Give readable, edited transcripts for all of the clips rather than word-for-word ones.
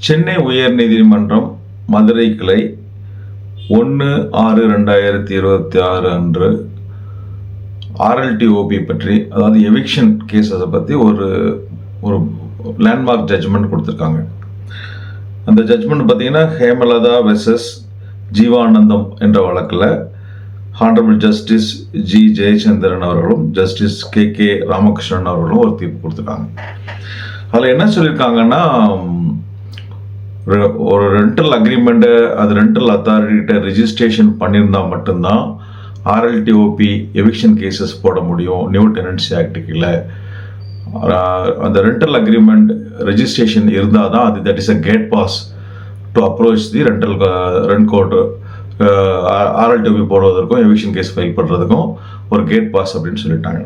சென்னை உயர்நீதிமன்றம் மதுரை கிளை 1/6/2026 அன்று RLTOP பற்றி, அதாவது எவிக்ஷன் கேஸஸை பற்றி ஒரு லேண்ட்மார்க் ஜட்ஜ்மெண்ட் கொடுத்துருக்காங்க. அந்த ஜட்ஜ்மெண்ட் பார்த்தீங்கன்னா ஹேமலதா வெர்சஸ் ஜீவானந்தம் என்ற வழக்கில் ஹானரபிள் ஜஸ்டிஸ் ஜி ஜெயச்சந்திரன் அவர்களும் ஜஸ்டிஸ் KK ராமகிருஷ்ணன் அவர்களும் ஒரு தீர்ப்பு கொடுத்துருக்காங்க. அதில் என்ன சொல்லியிருக்காங்கன்னா, ஒரு ரெண்டல் அக்ரிமெண்ட்டை அது ரெண்டல் அத்தாரிட்டிகிட்ட ரிஜிஸ்ட்ரேஷன் பண்ணியிருந்தால் மட்டும்தான் RLTOP எவிக்ஷன் கேசஸ் போட முடியும். நியூ டெனன்சி ஆக்டுக்கு இல்லை, அந்த ரெண்டல் அக்ரிமெண்ட் ரெஜிஸ்ட்ரேஷன் இருந்தால் தான் அது that is a gate pass to approach the rent court. RLTOP போடுவதற்கும் எவிக்ஷன் கேஸ் ஃபைல் பண்ணுறதுக்கும் ஒரு கேட் பாஸ் அப்படின்னு சொல்லிட்டாங்க.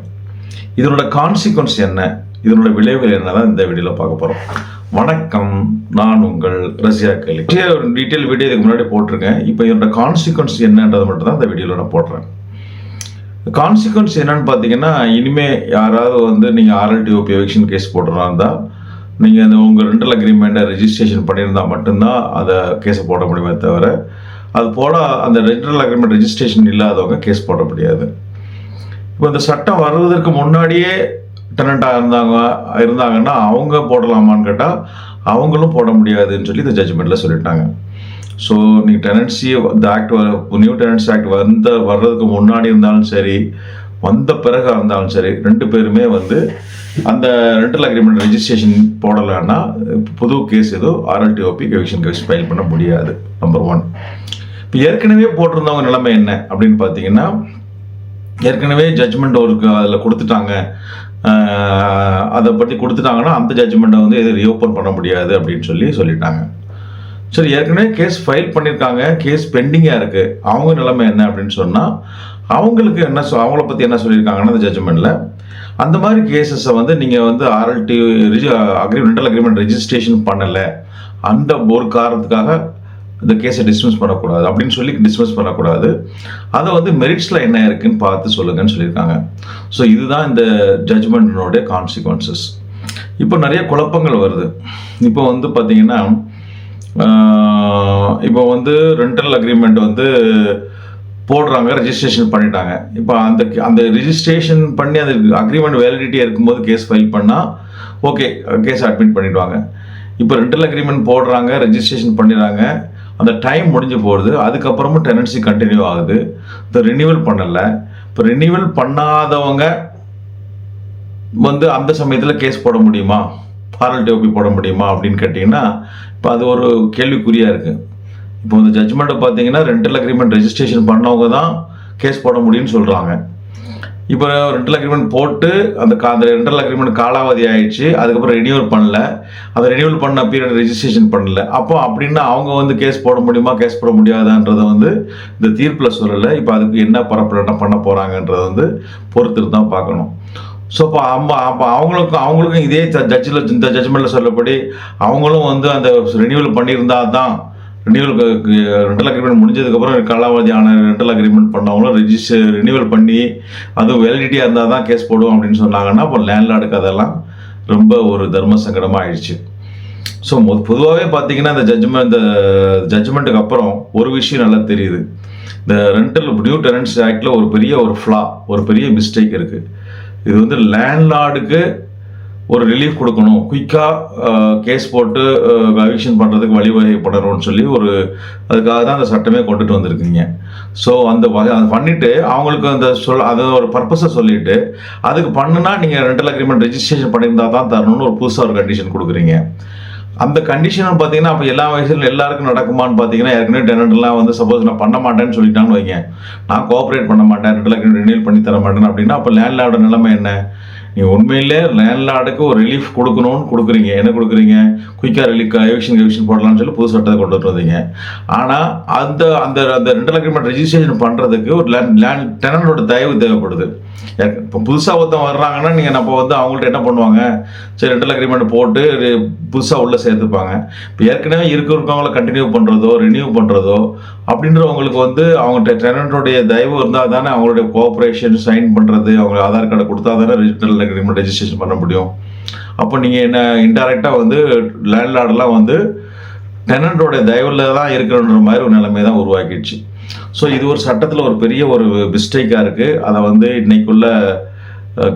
இதனோட கான்சிக்வன்ஸ் என்ன, இதனோட விளைவுகள் என்ன தான் இந்த வீடியோவில் பார்க்க போகிறோம். வணக்கம், நான் உங்கள் ரஷ்யா கேலி. ஒரு டீட்டெயில் வீடியோ இதுக்கு முன்னாடி போட்டிருக்கேன். இப்போ இதோட கான்சிக்வன்ஸ் என்னன்றது மட்டும் தான் இந்த வீடியோவில் நான் போடுறேன். கான்சிக்வன்ஸ் என்னன்னு பார்த்தீங்கன்னா, இனிமேல் யாராவது நீங்கள் RLTOP எவிக்ஷன் கேஸ் போடுறதா இருந்தால் நீங்கள் அந்த உங்கள் ரெண்டல் அக்ரிமெண்ட்டை ரெஜிஸ்ட்ரேஷன் பண்ணியிருந்தால் மட்டும்தான் அதை கேஸை போட முடியுமே தவிர, அது போட அந்த ரெண்டல் அக்ரிமெண்ட் ரெஜிஸ்ட்ரேஷன் இல்லாதவங்க கேஸ் போட முடியாது. இப்போ இந்த சட்டம் வருவதற்கு முன்னாடியே டெனண்டாக இருந்தாங்கன்னா அவங்க போடலாமான்னு கேட்டால் அவங்களும் போட முடியாதுன்னு சொல்லி இந்த ஜட்ஜ்மெண்ட்டில் சொல்லிட்டாங்க. ஸோ நீங்கள் டெனன்சி இந்த ஆக்ட் நியூ டெனன்சி ஆக்ட் வர்றதுக்கு முன்னாடி இருந்தாலும் சரி, வந்த பிறகு இருந்தாலும் சரி, ரெண்டு பேருமே அந்த ரெண்டல் அக்ரிமெண்ட் ரெஜிஸ்ட்ரேஷன் போடலைன்னா புது கேஸ் எதுவும் RLTOP எவிக்ஷன் கேஸ் ஃபைல் பண்ண முடியாது. நம்பர் 1. இப்போ ஏற்கனவே போட்டிருந்தவங்க நிலைமை என்ன அப்படின்னு பார்த்தீங்கன்னா, ஏற்கனவே ஜட்ஜ்மெண்ட் அதில் கொடுத்துட்டாங்க, அதை பற்றி கொடுத்துட்டாங்கன்னா அந்த ஜட்ஜ்மெண்ட்டை எது ரீஓப்பன் பண்ண முடியாது அப்படின்னு சொல்லிட்டாங்க. சரி, ஏற்கனவே கேஸ் ஃபைல் பண்ணியிருக்காங்க, கேஸ் பெண்டிங்காக இருக்குது, அவங்க நிலைமை என்ன அப்படின்னு சொன்னால், அவங்களுக்கு அவங்கள பற்றி என்ன சொல்லியிருக்காங்கன்னா அந்த ஜட்ஜ்மெண்ட்டில், அந்த மாதிரி கேசஸை நீங்கள் ரெண்டல் அக்ரிமெண்ட் ரெஜிஸ்ட்ரேஷன் பண்ணலை, அந்த ஒரு காரணத்துக்காக இந்த கேஸை டிஸ்மிஸ் பண்ணக்கூடாது அப்படின்னு சொல்லி டிஸ்மிஸ் பண்ணக்கூடாது. அதை மெரிட்ஸில் என்ன இருக்குன்னு பார்த்து சொல்லுங்கன்னு சொல்லியிருக்காங்க. ஸோ இதுதான் இந்த ஜட்ஜ்மெண்ட்டினுடைய கான்சிக்வன்சஸ். இப்போ நிறைய குழப்பங்கள் வருது. இப்போ பார்த்தீங்கன்னா, இப்போ ரெண்டல் அக்ரிமெண்ட் போடுறாங்க, ரெஜிஸ்ட்ரேஷன் பண்ணிட்டாங்க. இப்போ அந்த ரெஜிஸ்ட்ரேஷன் பண்ணி அந்த அக்ரிமெண்ட் வேலிடிட்டியாக இருக்கும்போது கேஸ் ஃபைல் பண்ணால் ஓகே, கேஸ் அட்மிட் பண்ணிடுவாங்க. இப்போ ரெண்டல் அக்ரிமெண்ட் போடுறாங்க, ரெஜிஸ்ட்ரேஷன் பண்ணிடுறாங்க, அந்த டைம் முடிஞ்சு போகிறது, அதுக்கப்புறமும் டெனன்சி கண்டினியூ ஆகுது, இந்த ரினியூவல் பண்ணலை. இப்போ ரினியூவல் பண்ணாதவங்க அந்த சமயத்தில் கேஸ் போட முடியுமா, RLTOP போட முடியுமா அப்படின்னு கேட்டிங்கன்னா, இப்போ அது ஒரு கேள்விக்குறியாக இருக்குது. இப்போ இந்த ஜட்ஜ்மெண்ட்டை பார்த்தீங்கன்னா ரெண்டல் அக்ரிமெண்ட் ரெஜிஸ்ட்ரேஷன் பண்ணவங்க தான் கேஸ் போட முடியும்னு சொல்கிறாங்க. இப்போ ரெண்டல் அக்ரிமெண்ட் போட்டு அந்த ரெண்டல் அக்ரிமெண்ட் காலாவதி ஆயிடுச்சு, அதுக்கப்புறம் ரினியூவல் பண்ணல, அதை ரினியூவல் பண்ண பீரியட் ரெஜிஸ்ட்ரேஷன் பண்ணல. அப்போ அப்படின்னா அவங்க கேஸ் போட முடியுமா, கேஸ் போட முடியாதான்றதை இந்த தீர்ப்பில் சொல்லலை. இப்போ அதுக்கு என்ன பரப்புரை பண்ண போகிறாங்கன்றதை பொறுத்து தான் பார்க்கணும். ஸோ அப்போ அவங்களுக்கும் இதே இந்த ஜட்ஜ்மெண்ட்டில் சொல்லப்படி அவங்களும் அந்த ரினியூவல் பண்ணியிருந்தா தான், ரெண்டல் அக்ரிமெண்ட் முடிஞ்சதுக்கப்புறம் காலாவதியான ரெண்டல் அக்ரிமெண்ட் பண்ணவங்களும் ரினியூவல் பண்ணி அது வேலிடிட்டியாக இருந்தால் தான் கேஸ் போடுவோம் அப்படின்னு சொன்னாங்கன்னா, அப்போ லேண்ட்லார்டுக்கு அதெல்லாம் ரொம்ப ஒரு தர்ம சங்கடமாக ஆயிடுச்சு. ஸோ பொதுவாகவே பார்த்தீங்கன்னா இந்த ஜட்ஜ்மெண்ட்டுக்கு அப்புறம் ஒரு விஷயம் நல்லா தெரியுது. இந்த நியூ டெனன்சி ஆக்டில் ஒரு பெரிய ஃப்ளா, ஒரு பெரிய மிஸ்டேக் இருக்குது. இது லேண்ட்லார்டுக்கு ஒரு ரிலீஃப் கொடுக்கணும், குயிக்காக கேஸ் போட்டு எவிக்ஷன் பண்ணுறதுக்கு வழிவகை பண்ணணும்னு சொல்லி அதுக்காக தான் அந்த சட்டமே கொண்டுட்டு வந்திருக்கீங்க. ஸோ அதை பண்ணிவிட்டு அவங்களுக்கு அதை ஒரு பர்பஸை சொல்லிவிட்டு அதுக்கு பண்ணுனா நீங்கள் ரெண்டல் அக்ரிமெண்ட் ரெஜிஸ்ட்ரேஷன் பண்ணியிருந்தா தான் தரணும்னு புதுசாக ஒரு கண்டிஷன் கொடுக்குறீங்க. அந்த கண்டிஷன் பார்த்தீங்கன்னா அப்போ எல்லா வயசுல எல்லாருக்கும் நடக்குமான்னு பார்த்தீங்கன்னா, ஏற்கனவே டெனண்ட்லாம் சப்போஸ் நான் பண்ண மாட்டேன்னு சொல்லிட்டான்னு வைங்க, நான் கோஆப்ரேட் பண்ண மாட்டேன், ரெண்டல் அக்ரிமெண்ட் ரினியூவல் பண்ணி தர மாட்டேன் அப்படின்னா, அப்போ லேண்ட்லார்டோட நிலைமை என்ன? நீங்கள் உண்மையிலே லேண்ட்லார்டுக்கு ஒரு ரிலீஃப் கொடுக்கணும்னு கொடுக்குறீங்க. என்ன கொடுக்குறீங்க? குயிக்காக எவிக்ஷன் போடலாம்னு சொல்லி புது சட்டத்தை கொண்டு வந்தீங்க. ஆனால் அந்த ரெண்டல் அக்ரிமெண்ட் ரெஜிஸ்ட்ரேஷன் பண்ணுறதுக்கு ஒரு டெனண்டோட தயவு தேவைப்படுது. இப்போ புதுசாக ஒருத்தன் வர்றாங்கன்னா நீங்கள் அப்போ அவங்கள்ட்ட என்ன பண்ணுவாங்க, சரி ரெண்டல் அக்ரிமெண்ட் போட்டு புதுசாக உள்ளே சேர்த்துப்பாங்க. இப்போ ஏற்கனவே இருக்கிறவங்கள கண்டினியூ பண்ணுறதோ ரினியூ பண்ணுறதோ அப்படின்றவங்களுக்கு அவங்க டெனண்டோடைய தயவு இருந்தால் தானே அவங்களுடைய கோஆப்ரேஷன் சைன் பண்ணுறது, அவங்க ஆதார் கார்டை கொடுத்தா தானே ரெண்டல் அக்ரிமெண்ட் ரெஜிஸ்ட்ரேஷன் பண்ண முடியும். அப்போ நீங்கள் என்ன இன்டைரக்டாக லேண்ட்லார்டெலாம் டெனண்டோட தயவில் தான் இருக்கிறன்ற மாதிரி ஒரு நிலைமை தான் உருவாக்கிடுச்சு. ஸோ இது ஒரு சட்டத்தில் ஒரு பெரிய ஒரு மிஸ்டேக்காக இருக்குது. அதை வந்து இன்னைக்குள்ள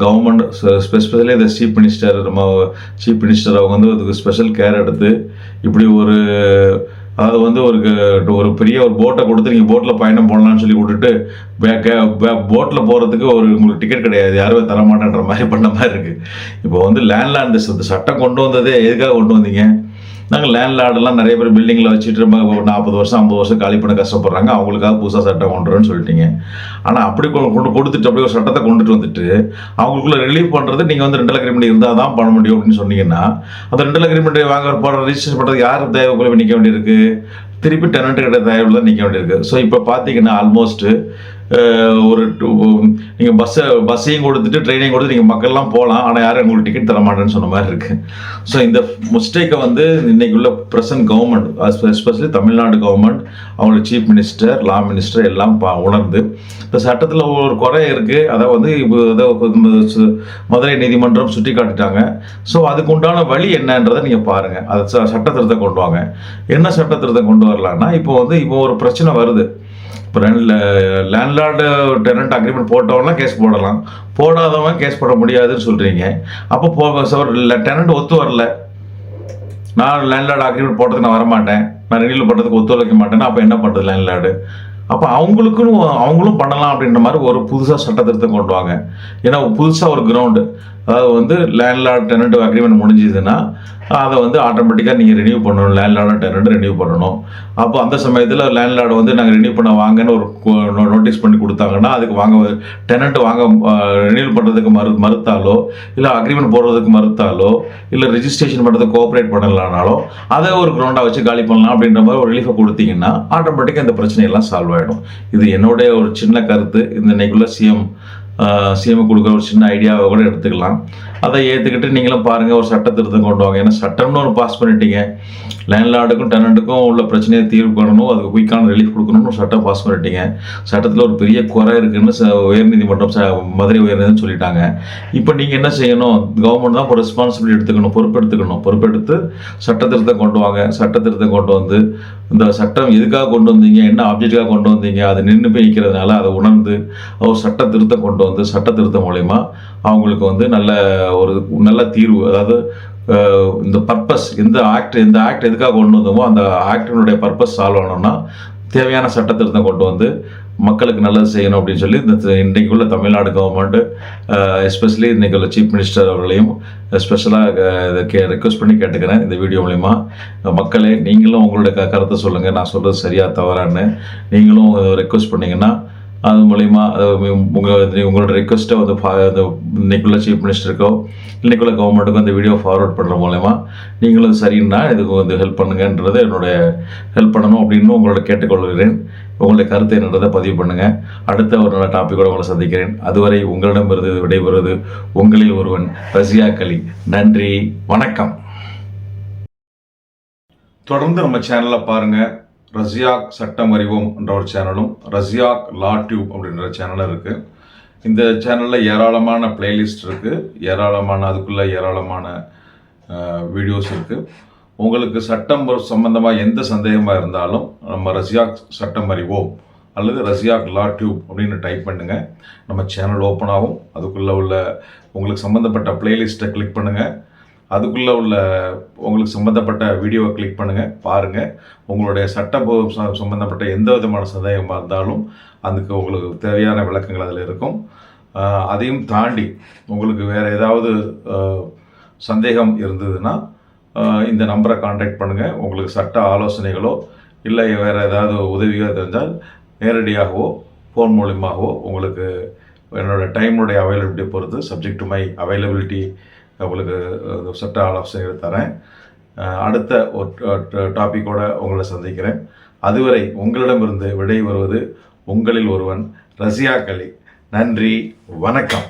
கவர்மெண்ட் ஸ்பெசிஃபிக்கலி இந்த சீஃப் மினிஸ்டர் அவங்க வந்து அதுக்கு ஸ்பெஷல் கேர் எடுத்து இப்படி ஒரு அதாவது வந்து ஒரு பெரிய ஒரு போட்டை கொடுத்து நீங்கள் போட்டில் பயணம் போடலாம்னு சொல்லி விட்டுட்டு போட்டில் போகிறதுக்கு உங்களுக்கு டிக்கெட் கிடையாது, யாருமே தரமாட்டேன்ற மாதிரி பண்ண மாதிரி இருக்குது. இப்போ வந்து லேண்ட்லார்டு இந்த சட்டம் கொண்டு வந்ததே எதுக்காக கொண்டு வந்தீங்க? நாங்கள் லேண்ட்லார்டெல்லாம் நிறைய பேர் பில்டிங்கில் வச்சுட்டு ரொம்ப 40 வருஷம் 50 வருஷம் காலி பண்ண கஷ்டப்படுறாங்க, அவங்களுக்காக புதுசாக சட்டம் கொண்டுறேன்னு சொல்லிட்டீங்க. ஆனால் அப்படி கொடுத்துட்டு அப்படி ஒரு சட்டத்தை கொண்டுட்டு வந்துட்டு அவங்களுக்குள்ள ரிலீவ் பண்ணுறது நீங்கள் வந்து ரெண்டல் அக்ரிமெண்ட் இருந்தால் தான் பண்ண முடியும் அப்படின்னு சொன்னீங்கன்னா, அந்த ரெண்டல் அக்ரிமெண்ட் போகிற ரிஜிஸ்ட்ரேஷன் பண்ணுறது யார் தேவைக்குள்ள நிற்க வேண்டியிருக்கு? திருப்பி டெனண்ட் கிட்ட தேவையில் தான் நிற்க வேண்டியிருக்கு. ஸோ இப்போ பார்த்தீங்கன்னா ஆல்மோஸ்ட்டு ஒரு நீங்கள் பஸ்ஸையும் கொடுத்துட்டு ட்ரெயினையும் கொடுத்து நீங்கள் மக்கள்லாம் போகலாம், ஆனால் யாரும் உங்களுக்கு டிக்கெட் தர மாட்டேன்னு சொன்ன மாதிரி இருக்குது. ஸோ இந்த மிஸ்டேக்கை வந்து இன்னைக்குள்ள present government especially Tamil Nadu government அவங்களோட சீஃப் மினிஸ்டர் லா மினிஸ்டர் எல்லாம் உணர்ந்து இந்த சட்டத்தில் ஒரு குறை இருக்குது, அதை வந்து இப்போ மதுரை நீதிமன்றம் சுட்டி காட்டிட்டாங்க. ஸோ அதுக்கு உண்டான வழி என்னன்றதை நீங்கள் பாருங்கள். அதை சட்ட திருத்தம் கொண்டு வாங்க. என்ன சட்ட திருத்தம் கொண்டு வரலான்னா, இப்போ ஒரு பிரச்சனை வருது. இப்போ லேண்ட்லார்டு டெனண்ட் அக்ரிமெண்ட் போட்டவனா கேஸ் போடலாம், போடாதவன் கேஸ் போட முடியாதுன்னு சொல்கிறீங்க. அப்போ டெனண்ட் ஒத்து வரல, நான் லேண்ட்லார்டு அக்ரிமெண்ட் போட்டதுக்கு நான் வரமாட்டேன், நான் ரெனியூல் பண்ணுறதுக்கு ஒத்துழைக்க மாட்டேன்னா அப்போ என்ன பண்ணுறது லேண்ட்லார்டு? அப்போ அவங்களும் பண்ணலாம் அப்படின்ற மாதிரி ஒரு புதுசாக சட்ட திருத்தம் கொண்டு வாங்க. ஏன்னா புதுசாக ஒரு கிரவுண்டு, அதாவது வந்து லேண்ட்லார்ட் டெனண்ட் அக்ரிமெண்ட் முடிஞ்சதுன்னா அதை வந்து ஆட்டோமேட்டிக்காக நீங்கள் ரெனியூ பண்ணணும், லேண்ட்லார்டு டெனண்ட் ரெனியூ பண்ணணும். அப்போ அந்த சமயத்தில் லேண்ட்லார்டு வந்து நாங்கள் ரெனியூ பண்ண வாங்கன்னு ஒரு நோட்டீஸ் பண்ணி கொடுத்தாங்கன்னா அதுக்கு டெனண்ட் ரெனியூ பண்ணுறதுக்கு மறுத்தாலோ இல்லை அக்ரிமெண்ட் போடுறதுக்கு மறுத்தாலோ இல்லை ரெஜிஸ்ட்ரேஷன் பண்ணுறதுக்கு கோஆப்ரேட் பண்ணலானாலோ அதை ஒரு கிரவுண்டாக வச்சு காலி பண்ணலாம் அப்படின்ற மாதிரி ஒரு ரிலீஃபை கொடுத்தீங்கன்னா ஆட்டோமேட்டிக்காக இந்த பிரச்சனையெல்லாம் சால்வ் ஆகிடும். இது என்னுடைய ஒரு சின்ன கருத்து. இந்த இன்னைக்குள்ள சிஎம் கொடுக்குற ஒரு சின்ன ஐடியாவை கூட எடுத்துக்கலாம். அதை ஏற்றுக்கிட்டு நீங்களும் பாருங்கள், ஒரு சட்ட திருத்தம் கொண்டு வாங்க. ஏன்னா சட்டம்னு ஒரு பாஸ் பண்ணிட்டீங்க, லேண்ட்லார்டுக்கும் டெனண்ட்டுக்கும் உள்ள பிரச்சனையை தீர்வு பண்ணணும், அதுக்கு குயிக்கான ரிலீஃப் கொடுக்கணும்னு ஒரு சட்டம் பாஸ் பண்ணிட்டீங்க. சட்டத்தில் ஒரு பெரிய குறை இருக்குன்னு உயர்நீதிமன்றம் மதுரை உயர்நீதிமன்றம் சொல்லிட்டாங்க. இப்போ நீங்கள் என்ன செய்யணும்? கவர்மெண்ட் தான் இப்போ ரெஸ்பான்சிபிலிட்டி எடுத்துக்கணும், பொறுப்பெடுத்து சட்ட திருத்தம் கொண்டு வாங்க. சட்ட திருத்தம் கொண்டு வந்து இந்த சட்டம் எதுக்காக கொண்டு வந்தீங்க, என்ன ஆப்ஜெக்டுக்காக கொண்டு வந்தீங்க, அதை நின்று போய் நிற்கிறதுனால அதை உணர்ந்து ஒரு சட்ட திருத்தம் கொண்டு வந்து சட்ட திருத்தம் மூலயமா அவங்களுக்கு வந்து நல்ல தீர்வு, அதாவது இந்த பர்பஸ் எந்த ஆக்ட் எதுக்காக கொண்டு வந்தோமோ அந்த ஆக்டினுடைய பர்பஸ் சால்வ் ஆனோம்னா தேவையான சட்ட திருத்தம் கொண்டு வந்து மக்களுக்கு நல்லது செய்யணும் அப்படின்னு சொல்லி இன்றைக்குள்ள தமிழ்நாடு கவர்மெண்ட் எஸ்பெஷலி இன்றைக்குள்ள சீஃப் மினிஸ்டர் அவர்களையும் ஸ்பெஷலாக ரெக்வஸ்ட் பண்ணி கேட்டுக்கிறேன். இந்த வீடியோ மூலிமா மக்களே நீங்களும் உங்களுடைய கருத்தை சொல்லுங்கள், நான் சொல்கிறது சரியாக தவறான்னு நீங்களும் ரெக்வஸ்ட் பண்ணிங்கன்னா அது மூலிமா உங்களோட ரெக்வஸ்ட்டை வந்து இன்னைக்குள்ள சீஃப் மினிஸ்டருக்கோ இன்னைக்குள்ள கவர்மெண்ட்டுக்கோ இந்த வீடியோ ஃபார்வர்ட் பண்ணுற மூலயமா நீங்களும் சரின்னா இதுக்கு வந்து ஹெல்ப் பண்ணுங்கன்றது என்னுடைய ஹெல்ப் பண்ணணும் அப்படின்னு உங்களோட கேட்டுக்கொள்கிறேன். உங்களுடைய கருத்தை என்னன்றதை பதிவு பண்ணுங்கள். அடுத்த ஒரு நல்ல டாப்பிக்கோடு உங்களை சந்திக்கிறேன். அதுவரை உங்களிடமிருந்து விடைபெறுவது உங்களில் ஒருவன் ரஸியாக் அலி. நன்றி, வணக்கம். தொடர்ந்து நம்ம சேனலில் பாருங்கள். ரஸியாக் சட்டம் அறிவோம் என்ற ஒரு சேனலும் ரஸியாக் லா டியூப் அப்படின்ற சேனலும் இருக்குது. இந்த சேனலில் ஏராளமான பிளேலிஸ்ட் இருக்குது, அதுக்குள்ளே ஏராளமான வீடியோஸ் இருக்குது. உங்களுக்கு சட்டம் சம்பந்தமாக எந்த சந்தேகமாக இருந்தாலும் நம்ம ரஸியாக் சட்டம் அறிவோம் அல்லது ரஸியாக் லா டியூப் அப்படின்னு டைப் பண்ணுங்கள், நம்ம சேனல் ஓப்பன் ஆகும். அதுக்குள்ளே உள்ள உங்களுக்கு சம்மந்தப்பட்ட பிளேலிஸ்ட்டை கிளிக் பண்ணுங்கள், அதுக்குள்ளே உள்ள உங்களுக்கு சம்மந்தப்பட்ட வீடியோவை கிளிக் பண்ணுங்கள், பாருங்கள். உங்களுடைய சட்ட சம்மந்தப்பட்ட எந்த விதமான சந்தேகமாக இருந்தாலும் அதுக்கு உங்களுக்கு தேவையான விளக்கங்கள் அதில் இருக்கும். அதையும் தாண்டி உங்களுக்கு வேறு ஏதாவது சந்தேகம் இருந்ததுன்னா இந்த நம்பரை கான்டாக்ட் பண்ணுங்கள். உங்களுக்கு சட்ட ஆலோசனைகளோ இல்லை வேறு ஏதாவது உதவியோ தெரிஞ்சால் நேரடியாகவோ ஃபோன் மூலியமாகவோ உங்களுக்கு என்னோடய டைமுடைய அவைலபிலிட்டியை பொறுத்து சப்ஜெக்ட் டு மை அவைலபிலிட்டி உங்களுக்கு சட்ட ஆலோசனைகள் தரேன். அடுத்த ஒரு டாப்பிக்கோடு உங்களை சந்திக்கிறேன். அதுவரை உங்களிடமிருந்து விடை வருவது உங்களில் ஒருவன் ரஸியாக் அலி. நன்றி, வணக்கம்.